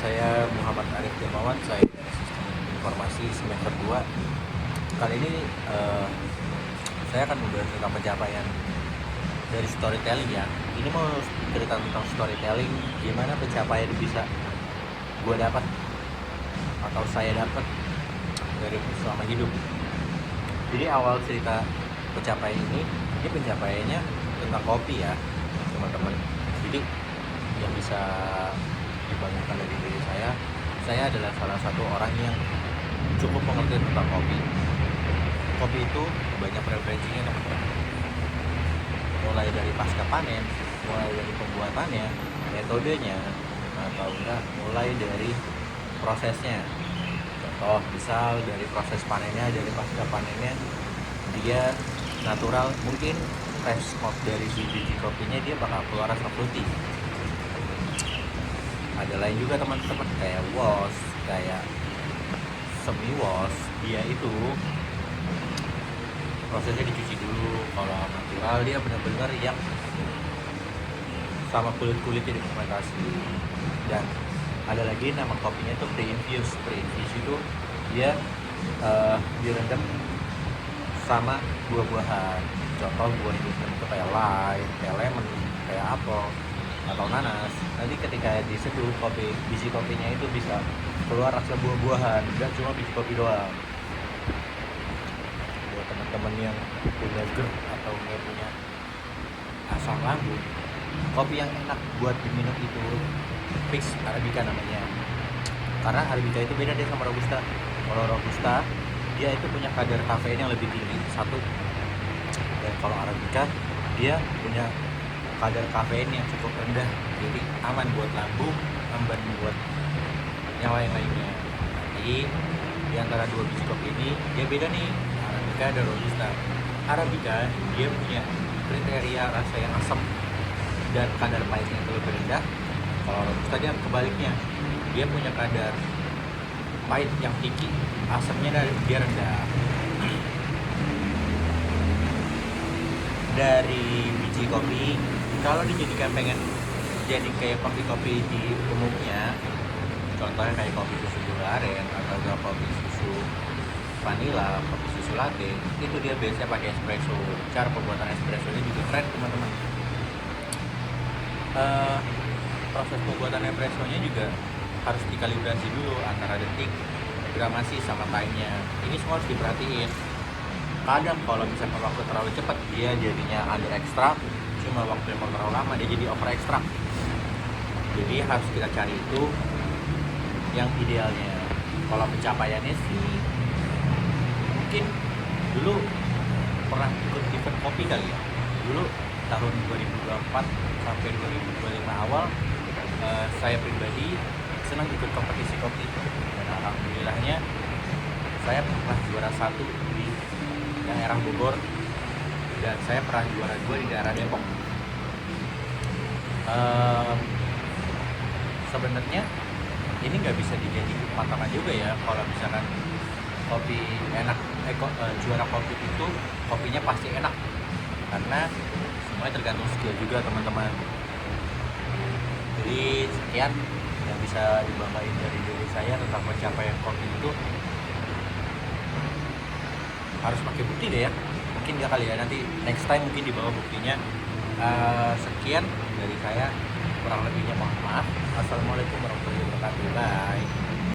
saya Muhammad Arif Dermawan, saya dari Sistem Informasi semester 2. Kali ini saya akan membahas tentang pencapaian dari storytelling ya. Ini mau cerita tentang storytelling, gimana pencapaian bisa gue dapat atau saya dapat dari selama hidup. Jadi awal cerita pencapaian ini pencapaiannya tentang kopi ya teman-teman. Jadi yang bisa dibanggakan dari diri saya adalah salah satu orang yang cukup mengerti tentang kopi. Kopi itu banyak preferensinya teman-teman, mulai dari pasca panen, mulai dari pembuatannya, metodenya, atau enggak mulai dari prosesnya. Contoh misal dari proses panennya, dari pasca panennya dia natural, mungkin fresh mode dari si biji kopinya dia bakal keluar rasa fruity. Ada lain juga teman-teman kayak wash, kayak semi wash, dia itu prosesnya dicuci dulu. Kalau natural dia benar-benar yang sama kulitnya difermentasi. Dan ada lagi nama kopinya itu pre-infuse itu dia direndam sama buah-buahan. Contoh buah direndam itu kayak lime, kayak lemon, kayak apel atau nanas. Nanti ketika diseduh biji kopinya itu bisa keluar rasa buah-buahan, nggak cuma biji kopi doang. Buat teman-teman yang punya GERD atau nggak punya asam lambung, kopi yang enak buat diminum itu fix Arabica namanya. Karena Arabica itu beda deh sama Robusta. Kalau Robusta dia itu punya kadar kafein yang lebih tinggi satu, dan kalau Arabica dia punya kadar kafein yang cukup rendah, jadi aman buat lambung, aman buat nyawa yang lainnya. Jadi di antara dua biji kopi ini dia beda nih, Arabica dan Robusta. Arabica dia punya kriteria rasa yang asam dan kadar pahitnya itu lebih rendah. Kalau Robusta dia kebaliknya, dia punya kadar pahit yang tinggi, asamnya dia rendah. Dari biji kopi, kalau dijadikan pengen jadi kayak kopi-kopi di umumnya, contohnya kayak kopi susu gula aren atau kopi susu vanilla, kopi susu latte, itu dia biasanya pakai espresso. Cara pembuatan espressonya juga keren teman-teman. Proses pembuatan espressonya juga harus dikalibrasi dulu antara detik, gramasi, sama time-nya. Ini semua harus diperhatiin. Kadang kalau misalkan waktu terlalu cepat dia jadinya under extract, cuma waktu yang terlalu lama dia jadi over extract. Jadi harus kita cari itu yang idealnya. Kalau pencapaiannya sih mungkin dulu pernah ikut event kopi kali ya. Dulu tahun 2024 sampai 2025 awal saya pribadi senang ikut kompetisi kopi, dan alhamdulillahnya saya pernah juara 1 di daerah Bogor, dan saya pernah juara 2 di daerah Depok. Sebenarnya ini nggak bisa dijadikan patokan juga ya. Kalau misalkan kopi enak, juara kopi itu kopinya pasti enak, karena semuanya tergantung skill juga teman-teman. Jadi sekian yang bisa dibanggain dari diri saya tentang pencapaian kopi itu. Harus pakai bukti deh ya, mungkin gak kali ya, nanti next time mungkin dibawa buktinya. Sekian dari saya, kurang lebihnya mohon maaf. Assalamualaikum warahmatullahi wabarakatuh. Bye.